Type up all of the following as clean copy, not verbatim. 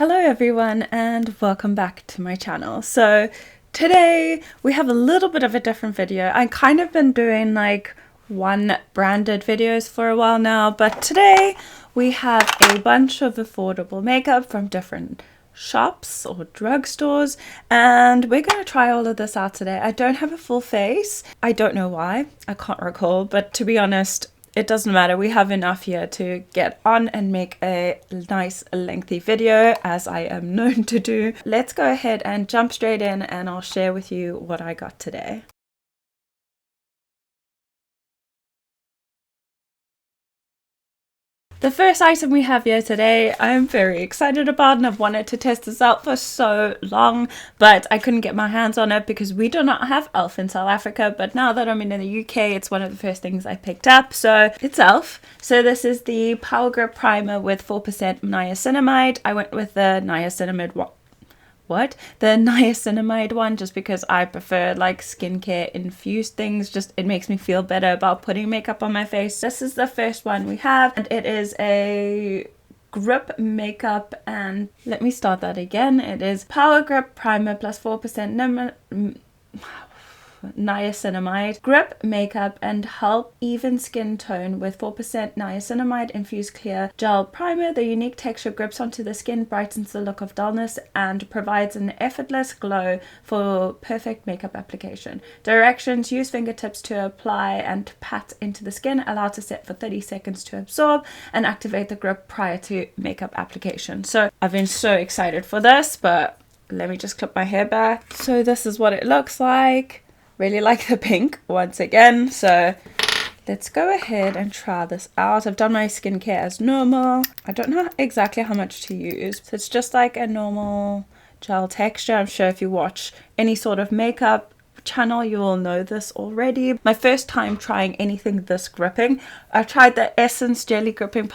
Hello everyone and welcome back to my channel. So today we have a little bit of a different video. I've kind of been doing like one branded videos for a while now, but today we have a bunch of affordable makeup from different shops or drugstores, and we're going to try all of this out today. I don't have a full face. I don't know why. I can't recall, but to be honest, it doesn't matter. We have enough here to get on and make a nice lengthy video, as I am known to do. Let's go ahead and jump straight in and I'll share with you what I got today. The first item we have here today, I'm very excited about, and I've wanted to test this out for so long, but I couldn't get my hands on it because we do not have e.l.f. in South Africa. But now that I'm in the UK, it's one of the first things I picked up. So it's e.l.f. So this is the Power Grip Primer with 4% niacinamide. I went with the niacinamide one just because I prefer like skincare infused things. Just it makes me feel better about putting makeup on my face. This is the first one we have, and it is a grip makeup, and let me start that again. It is Power Grip Primer plus 4% niacinamide, grip makeup and help even skin tone with 4% niacinamide infused clear gel primer. The unique texture grips onto the skin, brightens the look of dullness, and provides an effortless glow for perfect makeup application. Directions: use fingertips to apply and pat into the skin, allow to set for 30 seconds to absorb, and activate the grip prior to makeup application. So I've been so excited for this, but let me just clip my hair back. So this is what it looks like. Really like the pink once again, so let's go ahead and try this out. I've done my skincare as normal. I don't know exactly how much to use, so it's just like a normal gel texture. I'm sure if you watch any sort of makeup channel you will know this already. My first time trying anything this gripping. I tried the Essence Jelly Gripping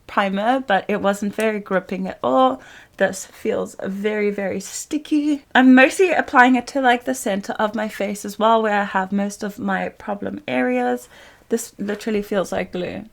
Primer, but it wasn't very gripping at all. This feels very, very sticky. I'm mostly applying it to like the center of my face as well, where I have most of my problem areas. This literally feels like glue.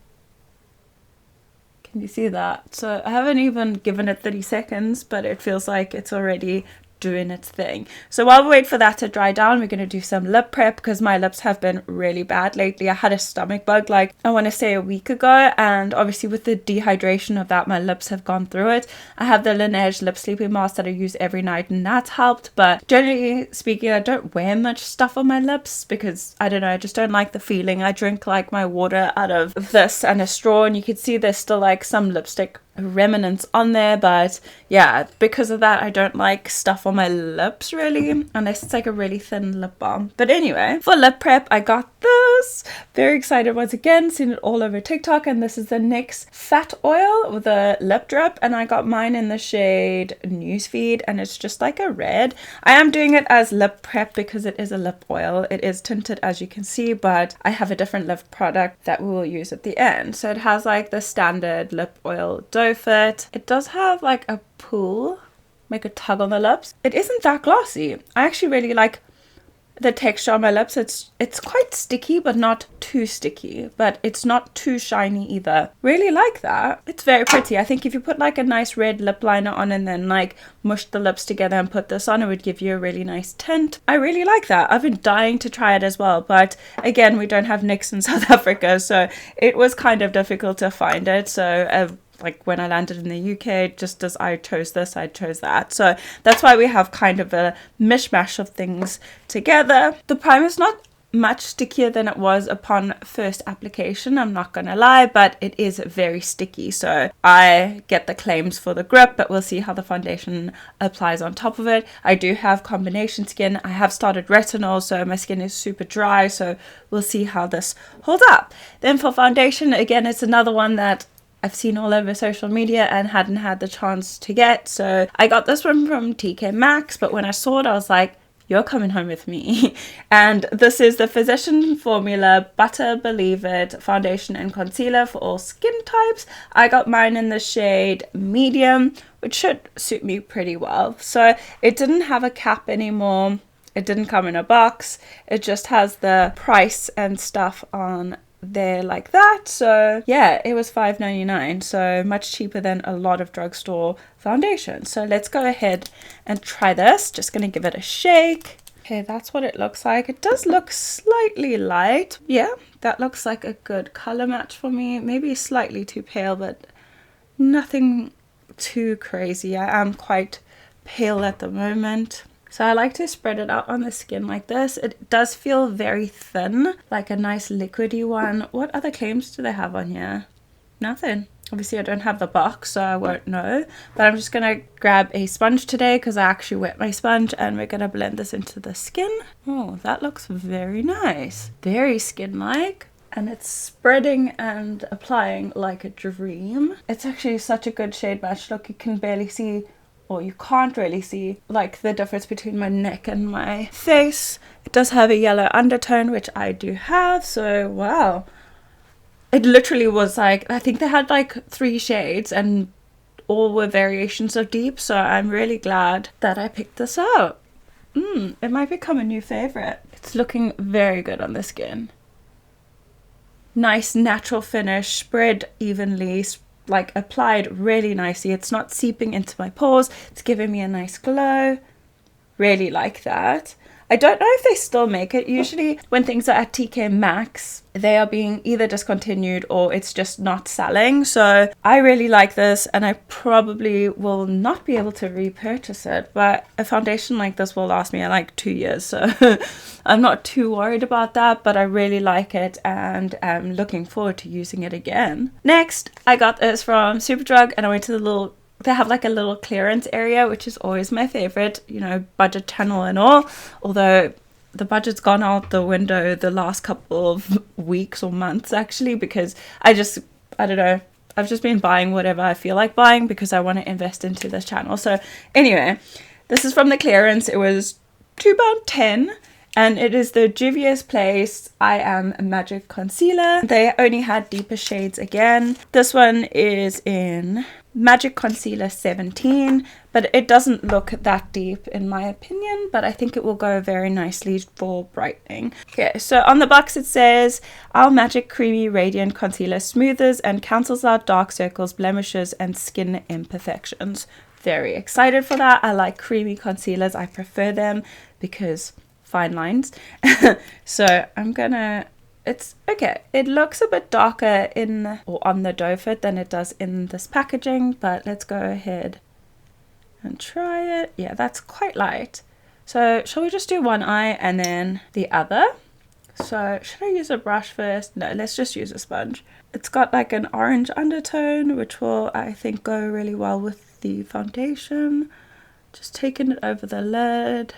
Can you see that? So I haven't even given it 30 seconds, but it feels like it's already doing its thing. So while we wait for that to dry down, we're going to do some lip prep because my lips have been really bad lately. I had a stomach bug like I want to say a week ago, and obviously with the dehydration of that, my lips have gone through it. I have the Laneige lip sleeping mask that I use every night, and that's helped, but generally speaking I don't wear much stuff on my lips because I don't know, I just don't like the feeling. I drink like my water out of this and a straw, and you can see there's still like some lipstick remnants on there, but yeah, because of that I don't like stuff on my lips really, unless it's like a really thin lip balm. But anyway, for lip prep I got this. Very excited once again, seen it all over TikTok, and this is the NYX Fat Oil with a lip drip, and I got mine in the shade Newsfeed, and it's just like a red. I am doing it as lip prep because it is a lip oil. It is tinted as you can see, but I have a different lip product that we will use at the end. So it has like the standard lip oil doe fit. It does have like a pull, make a tug on the lips. It isn't that glossy. I actually really like the texture on my lips. It's quite sticky, but not too sticky, but it's not too shiny either. Really like that. It's very pretty. I think if you put like a nice red lip liner on and then like mush the lips together and put this on, it would give you a really nice tint. I really like that. I've been dying to try it as well, but again, we don't have NYX in South Africa, so it was kind of difficult to find it. So like when I landed in the UK, just as I chose this, I chose that. So that's why we have kind of a mishmash of things together. The primer is not much stickier than it was upon first application, I'm not gonna lie, but it is very sticky. So I get the claims for the grip, but we'll see how the foundation applies on top of it. I do have combination skin. I have started retinol, so my skin is super dry, so we'll see how this holds up. Then for foundation, again, it's another one that I've seen all over social media and hadn't had the chance to get. So I got this one from TK Maxx, but when I saw it, I was like, you're coming home with me. And this is the Physician Formula Butter Believe It Foundation and Concealer for all skin types. I got mine in the shade medium, which should suit me pretty well. So it didn't have a cap anymore. It didn't come in a box. It just has the price and stuff on there like that. So yeah, it was $5.99, so much cheaper than a lot of drugstore foundation. So let's go ahead and try this. Just gonna give it a shake. Okay, that's what it looks like. It does look slightly light. Yeah, that looks like a good color match for me. Maybe slightly too pale, but nothing too crazy. I am quite pale at the moment. So I like to spread it out on the skin like this. It does feel very thin, like a nice liquidy one. What other claims do they have on here? Nothing. Obviously I don't have the box, so I won't know. But I'm just going to grab a sponge today because I actually wet my sponge, and we're going to blend this into the skin. Oh, that looks very nice. Very skin-like. And it's spreading and applying like a dream. It's actually such a good shade match. Look, you can barely see, or you can't really see, like the difference between my neck and my face. It does have a yellow undertone, which I do have, so wow. It literally was like, I think they had like 3 shades and all were variations of deep, so I'm really glad that I picked this up. It might become a new favorite. It's looking very good on the skin. Nice natural finish, spread evenly, like applied really nicely. It's not seeping into my pores. It's giving me a nice glow. Really like that. I don't know if they still make it. Usually when things are at TK Maxx, they are being either discontinued or it's just not selling. So I really like this, and I probably will not be able to repurchase it, but a foundation like this will last me like 2 years. So I'm not too worried about that, but I really like it and I'm looking forward to using it again. Next, I got this from Superdrug, and I went to they have like a little clearance area, which is always my favorite, you know, budget channel and all. Although the budget's gone out the window the last couple of weeks or months actually, because I don't know, I've just been buying whatever I feel like buying because I want to invest into this channel. So anyway, this is from the clearance. It was £2.10. And it is the Juvia's Place I Am Magic Concealer. They only had deeper shades again. This one is in Magic Concealer 17, but it doesn't look that deep in my opinion, but I think it will go very nicely for brightening. Okay, so on the box it says, Our Magic Creamy Radiant Concealer smooths and cancels out dark circles, blemishes, and skin imperfections. Very excited for that. I like creamy concealers. I prefer them because fine lines. So I'm gonna, it's okay, it looks a bit darker in or on the doe foot than it does in this packaging, but let's go ahead and try it. Yeah, that's quite light. So shall we just do one eye and then the other? So should I use a brush first? No, let's just use a sponge. It's got like an orange undertone, which will, I think, go really well with the foundation. Just taking it over the lid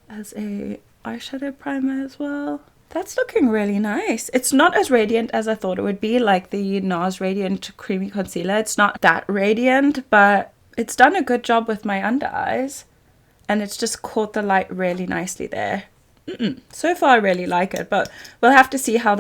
as a eyeshadow primer as well. That's looking really nice. It's not as radiant as I thought it would be, like the NARS Radiant Creamy Concealer. It's not that radiant, but it's done a good job with my under eyes, and it's just caught the light really nicely there. So far I really like it, but we'll have to see how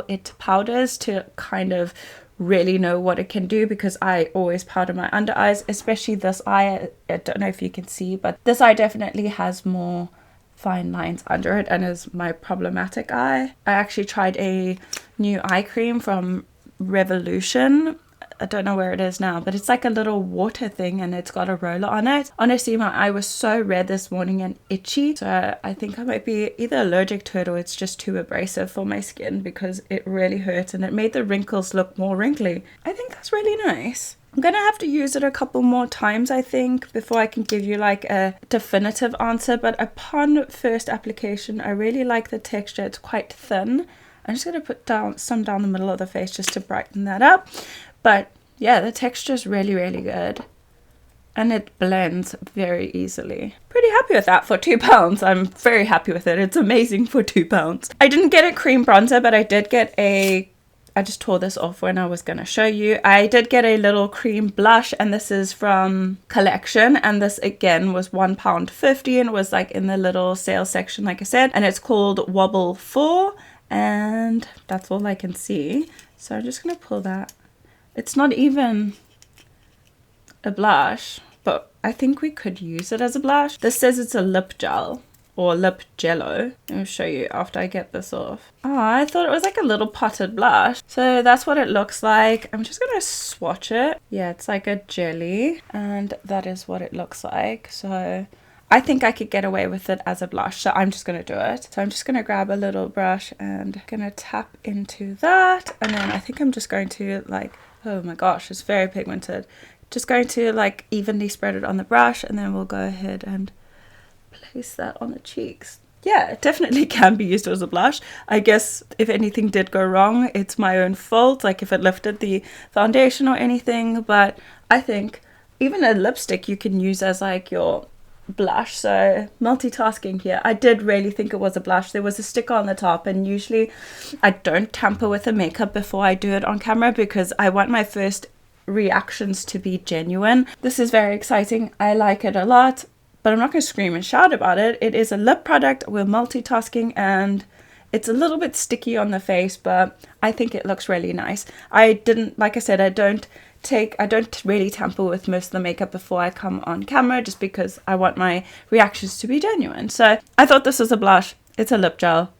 it powders to kind of really know what it can do, because I always powder my under eyes, especially this eye. I don't know if you can see, but this eye definitely has more fine lines under it and is my problematic eye. I actually tried a new eye cream from Revolution. I don't know where it is now, but it's like a little water thing and it's got a roller on it. Honestly, my eye was so red this morning and itchy, so I think I might be either allergic to it or it's just too abrasive for my skin, because it really hurt and it made the wrinkles look more wrinkly. I think that's really nice. I'm gonna have to use it a couple more times, I think, before I can give you like a definitive answer, but upon first application I really like the texture. It's quite thin. I'm just gonna put some down the middle of the face just to brighten that up. But yeah, the texture is really, really good. And it blends very easily. Pretty happy with that for £2. I'm very happy with it. It's amazing for £2. I didn't get a cream bronzer, but I did get I just tore this off when I was going to show you. I did get a little cream blush, and this is from Collection. And this again was £1.50 and was like in the little sale section, like I said. And it's called Wobble 4. And that's all I can see. So I'm just going to pull that. It's not even a blush, but I think we could use it as a blush. This says it's a lip gel. or lip jello. Let me show you after I get this off. Oh, I thought it was like a little potted blush. So that's what it looks like. I'm just gonna swatch it. Yeah, it's like a jelly, and that is what it looks like. So I think I could get away with it as a blush, so I'm just gonna do it. So I'm just gonna grab a little brush and gonna tap into that, and then I think I'm just going to like, oh my gosh, it's very pigmented. Just going to like evenly spread it on the brush, and then we'll go ahead and place that on the cheeks. Yeah, it definitely can be used as a blush. I guess if anything did go wrong, it's my own fault, like if it lifted the foundation or anything, but I think even a lipstick you can use as like your blush. So multitasking here. I did really think it was a blush. There was a sticker on the top, and usually I don't tamper with the makeup before I do it on camera because I want my first reactions to be genuine. This is very exciting. I like it a lot, but I'm not going to scream and shout about it. It is a lip product. We're multitasking, and it's a little bit sticky on the face, but I think it looks really nice. I didn't, like I said, I don't really tamper with most of the makeup before I come on camera, just because I want my reactions to be genuine. So I thought this was a blush. It's a lip gel,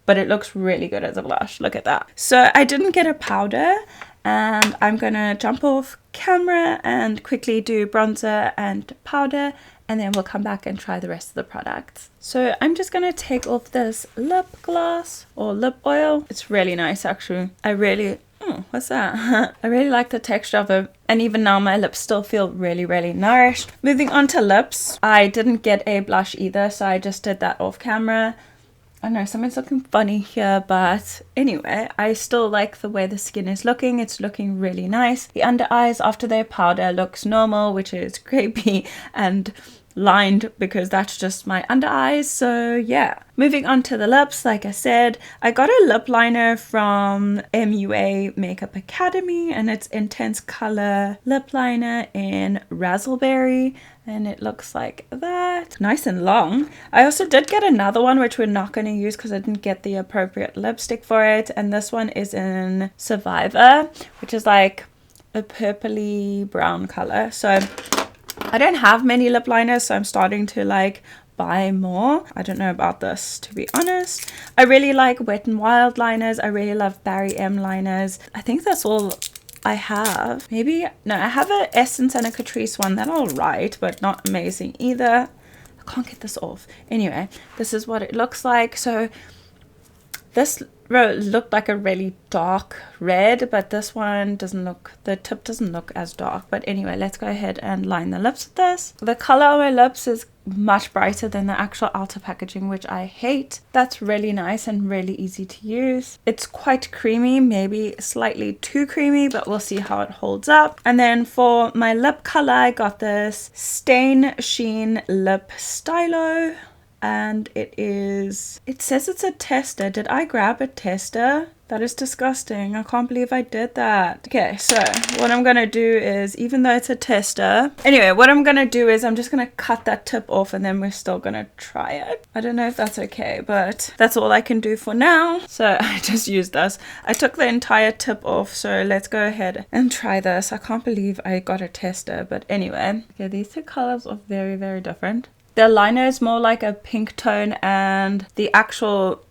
but it looks really good as a blush. Look at that. So I didn't get a powder, and I'm gonna jump off camera and quickly do bronzer and powder, and then we'll come back and try the rest of the products. So I'm just gonna take off this lip gloss or lip oil. It's really nice actually. What's that? I really like the texture of it, and even now my lips still feel really, really nourished. Moving on to lips, I didn't get a blush either, so I just did that off camera. I know something's looking funny here, but anyway, I still like the way the skin is looking. It's looking really nice. The under eyes after their powder looks normal, which is grapey and lined because that's just my under eyes. So yeah, moving on to the lips. Like I said, I got a lip liner from MUA Makeup Academy, and it's Intense Color Lip Liner in Razzleberry, and it looks like that, nice and long. I also did get another one which we're not going to use because I didn't get the appropriate lipstick for it, and this one is in Survivor, which is like a purpley brown color. So I don't have many lip liners, so I'm starting to like buy more. I don't know about this, to be honest. I really like Wet n Wild liners. I really love Barry M liners. I think that's all I have. Maybe, no, I have a Essence and a Catrice one that I'll write, but not amazing either. I can't get this off. Anyway, this is what it looks like. So this looked like a really dark red, but this one doesn't look, the tip doesn't look as dark. But anyway, let's go ahead and line the lips with this. The color of my lips is much brighter than the actual outer packaging, which I hate. That's really nice and really easy to use. It's quite creamy, maybe slightly too creamy, but we'll see how it holds up. And then for my lip color, I got this Stain Sheen Lip Stylo, and it says it's a tester. Did I grab a tester? That is disgusting. I can't believe I did that. Okay, so what I'm gonna do is, even though it's a tester, anyway, what I'm gonna do is I'm just gonna cut that tip off, and then we're still gonna try it. I don't know if that's okay, but that's all I can do for now. So I just used this. I took the entire tip off, so let's go ahead and try this. I can't believe I got a tester, but anyway. Okay, these two colors are very, very different. The liner is more like a pink tone, and the actual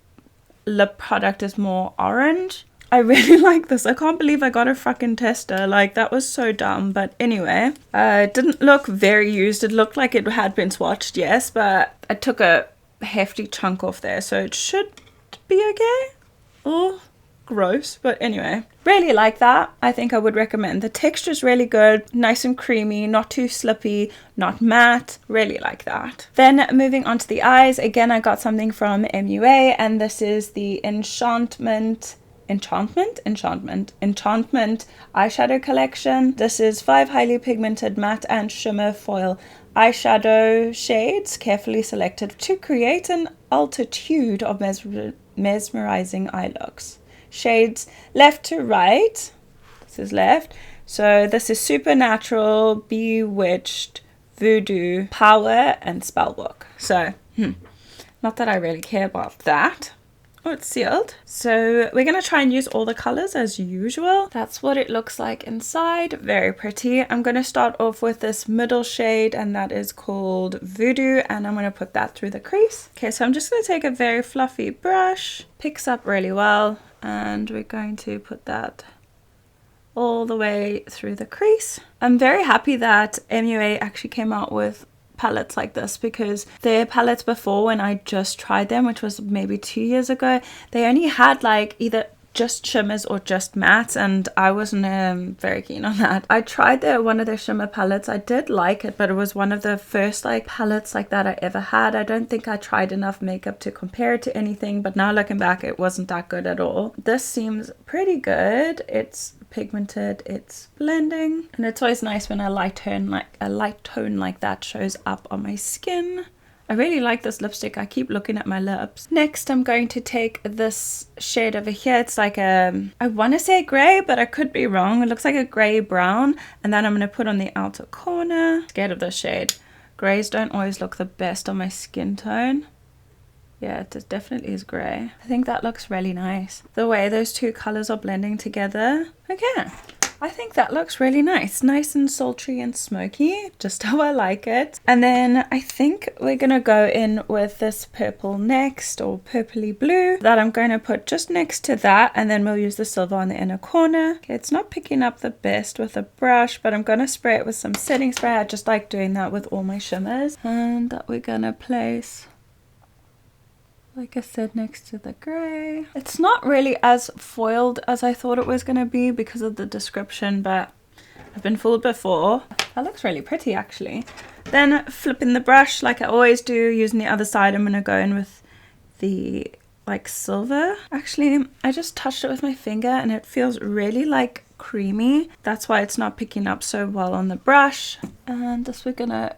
lip product is more orange. I really like this. I can't believe I got a fucking tester. Like, that was so dumb. But anyway, it didn't look very used. It looked like it had been swatched, yes, but I took a hefty chunk off there, so it should be okay. Oh, gross. But anyway, really like that. I think I would recommend. The texture is really good, nice and creamy, not too slippy, not matte. Really like that. Then moving on to the eyes, again I got something from MUA, and this is the Enchantment eyeshadow collection. This is 5 highly pigmented matte and shimmer foil eyeshadow shades, carefully selected to create an altitude of mesmerizing eye looks. Shades left to right. This is left. So this is Supernatural, Bewitched, Voodoo, Power, and Spellbook. So, not that I really care about that. Oh, it's sealed. So we're going to try and use all the colors as usual. That's what it looks like inside. Very pretty. I'm going to start off with this middle shade, and that is called Voodoo, and I'm going to put that through the crease. Okay, so I'm just going to take a very fluffy brush. Picks up really well, and we're going to put that all the way through the crease. I'm very happy that MUA actually came out with palettes like this, because their palettes before, when I just tried them, which was maybe 2 years ago, they only had like either just shimmers or just mattes, and I wasn't very keen on that. I tried one of their shimmer palettes. I did like it, but it was one of the first like palettes like that I ever had. I don't think I tried enough makeup to compare it to anything, but now looking back, it wasn't that good at all. This seems pretty good. It's pigmented, it's blending, and it's always nice when a light tone like that shows up on my skin. I really like this lipstick. I keep looking at my lips. Next, I'm going to take this shade over here. It's like I want to say gray, but I could be wrong. It looks like a gray brown, and then I'm going to put on the outer corner. Scared of this shade. Grays don't always look the best on my skin tone. Yeah, it definitely is grey. I think that looks really nice. The way those two colours are blending together. Okay, I think that looks really nice. Nice and sultry and smoky, just how I like it. And then I think we're going to go in with this purple next, or purpley blue, that I'm going to put just next to that, and then we'll use the silver on the inner corner. Okay, it's not picking up the best with a brush, but I'm going to spray it with some setting spray. I just like doing that with all my shimmers. And we're going to place, like I said, next to the grey. It's not really as foiled as I thought it was going to be because of the description, but I've been fooled before. That looks really pretty actually. Then flipping the brush like I always do, using the other side, I'm going to go in with the like silver. Actually, I just touched it with my finger and it feels really like creamy. That's why it's not picking up so well on the brush. And this we're going to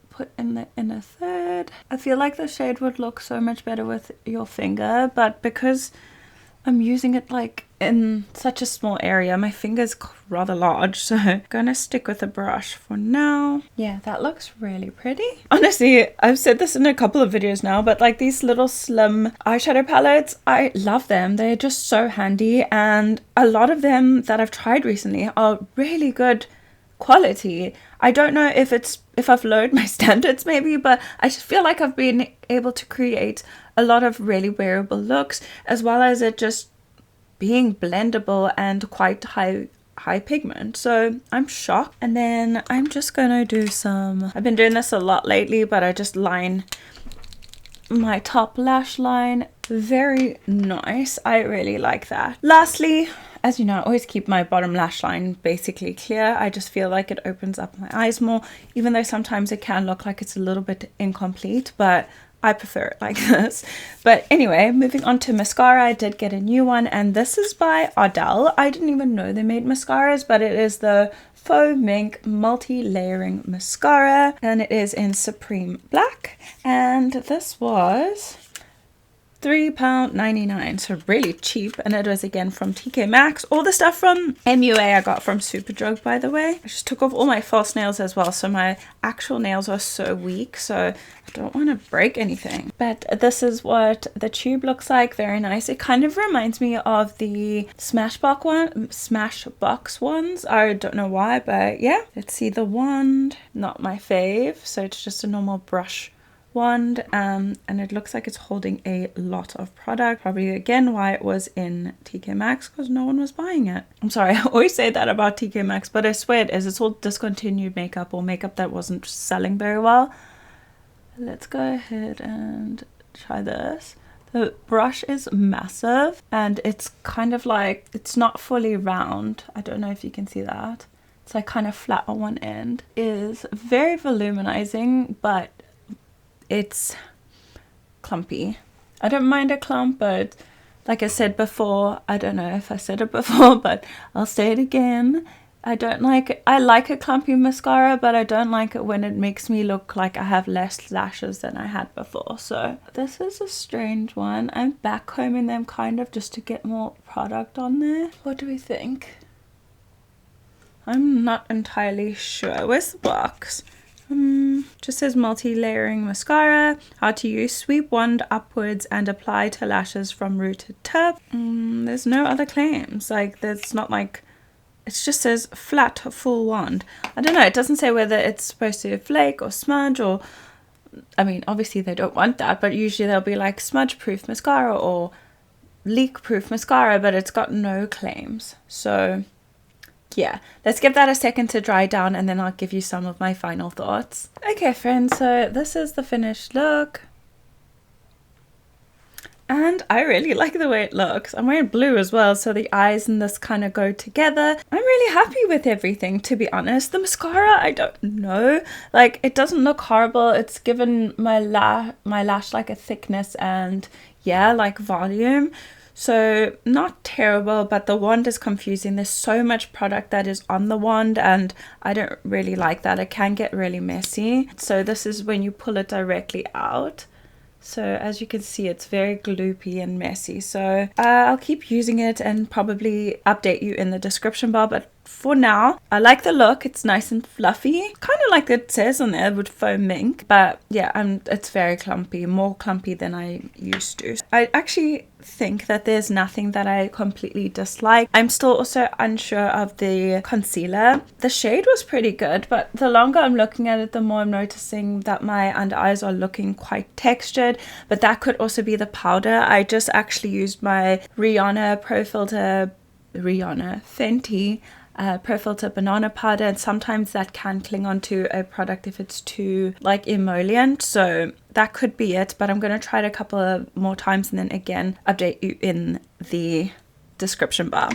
put in the inner third. I feel like the shade would look so much better with your finger, but because I'm using it like in such a small area, my finger's rather large, so I'm gonna stick with a brush for now. Yeah, that looks really pretty. Honestly, I've said this in a couple of videos now, but like these little slim eyeshadow palettes, I love them. They're just so handy, and a lot of them that I've tried recently are really good quality. I don't know if I've lowered my standards maybe, but I just feel like I've been able to create a lot of really wearable looks, as well as it just being blendable and quite high pigment. So I'm shocked. And then I'm just gonna do I've been doing this a lot lately, but I just line my top lash line. Very nice. I really like that. Lastly, as you know, I always keep my bottom lash line basically clear. I just feel like it opens up my eyes more, even though sometimes it can look like it's a little bit incomplete, but I prefer it like this. But anyway, moving on to mascara, I did get a new one, and this is by Ardell. I didn't even know they made mascaras, but it is the Faux Mink multi-layering mascara, and it is in Supreme Black, and this was £3.99, so really cheap, and it was again from TK Maxx. All the stuff from MUA I got from Superdrug, by the way. I just took off all my false nails as well, so my actual nails are so weak, so I don't want to break anything. But this is what the tube looks like. Very nice. It kind of reminds me of the Smashbox ones. I don't know why, but yeah. Let's see the wand. Not my fave, so it's just a normal brush wand, and it looks like it's holding a lot of product. Probably again why it was in TK Maxx, because no one was buying it. I'm sorry, I always say that about TK Maxx, but I swear it is. It's all discontinued makeup, or makeup that wasn't selling very well. Let's go ahead and try this. The brush is massive, and it's kind of like, it's not fully round. I don't know if you can see that. It's like kind of flat on one end. It is very voluminizing, but it's clumpy. I don't mind a clump, but like I said before, I don't know if I said it before, but I'll say it again. I like a clumpy mascara, but I don't like it when it makes me look like I have less lashes than I had before. So this is a strange one. I'm back combing them kind of just to get more product on there. What do we think? I'm not entirely sure. Where's the box? Just says multi-layering mascara, how to use, sweep wand upwards and apply to lashes from root to tip. There's no other claims, like there's not like, it just says flat full wand. I don't know, it doesn't say whether it's supposed to flake or smudge, or I mean obviously they don't want that, but usually they'll be like smudge proof mascara or leak proof mascara, but it's got no claims. So yeah, let's give that a second to dry down and then I'll give you some of my final thoughts. Okay friends, so this is the finished look. And I really like the way it looks. I'm wearing blue as well, so the eyes and this kind of go together. I'm really happy with everything, to be honest. The mascara, I don't know. Like, it doesn't look horrible. It's given my lash like a thickness and, yeah, like volume. So not terrible, but the wand is confusing. There's so much product that is on the wand and I don't really like that. It can get really messy. So this is when you pull it directly out. So as you can see, it's very gloopy and messy. So I'll keep using it and probably update you in the description bar. But for now, I like the look. It's nice and fluffy. Kind of like it says on there with faux mink. But yeah, it's very clumpy. More clumpy than I used to. I actually think that there's nothing that I completely dislike. I'm still also unsure of the concealer. The shade was pretty good, but the longer I'm looking at it, the more I'm noticing that my under eyes are looking quite textured, but that could also be the powder. I just actually used my Fenty Pro Filter Banana Powder, and sometimes that can cling onto a product if it's too like emollient, so that could be it. But I'm going to try it a couple of more times and then again update you in the description bar.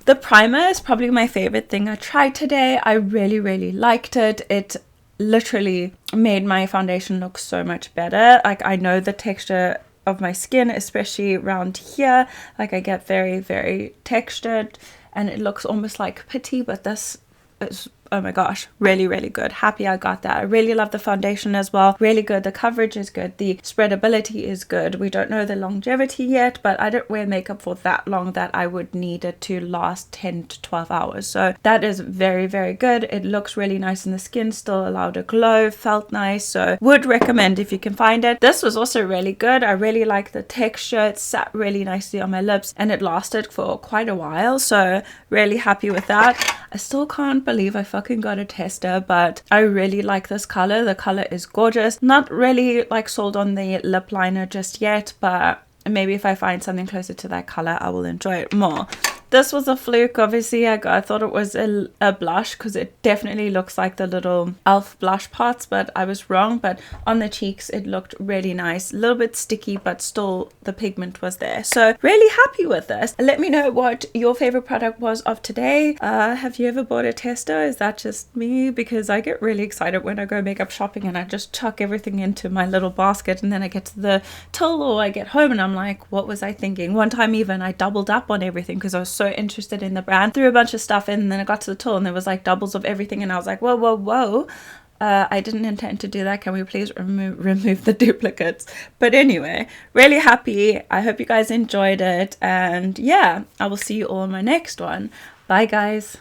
The primer is probably my favorite thing I tried today. I really liked it. It literally made my foundation look so much better. Like, I know the texture of my skin, especially around here, like I get very textured and it looks almost like putty, but this is, oh my gosh, really good. Happy I got that. I really love the foundation as well. Really good. The coverage is good. The spreadability is good. We don't know the longevity yet, but I don't wear makeup for that long that I would need it to last 10 to 12 hours. So that is very good. It looks really nice in the skin, still allowed a glow, felt nice. So would recommend if you can find it. This was also really good. I really like the texture. It sat really nicely on my lips and it lasted for quite a while. So really happy with that. I still can't believe I fucking got a tester, but I really like this color. The color is gorgeous. Not really like sold on the lip liner just yet, but maybe if I find something closer to that color, I will enjoy it more. This was a fluke, obviously. I thought it was a blush because it definitely looks like the little elf blush parts, but I was wrong. But on the cheeks, it looked really nice. A little bit sticky, but still the pigment was there. So really happy with this. Let me know what your favorite product was of today. Have you ever bought a tester? Is that just me? Because I get really excited when I go makeup shopping and I just chuck everything into my little basket and then I get to the till or I get home and I'm like, what was I thinking? One time even I doubled up on everything because I was so interested in the brand, threw a bunch of stuff in, and then I got to the till and there was like doubles of everything and I was like, whoa, I didn't intend to do that. Can we please remove the duplicates? But anyway, really happy. I hope you guys enjoyed it, and yeah, I will see you all in my next one. Bye guys.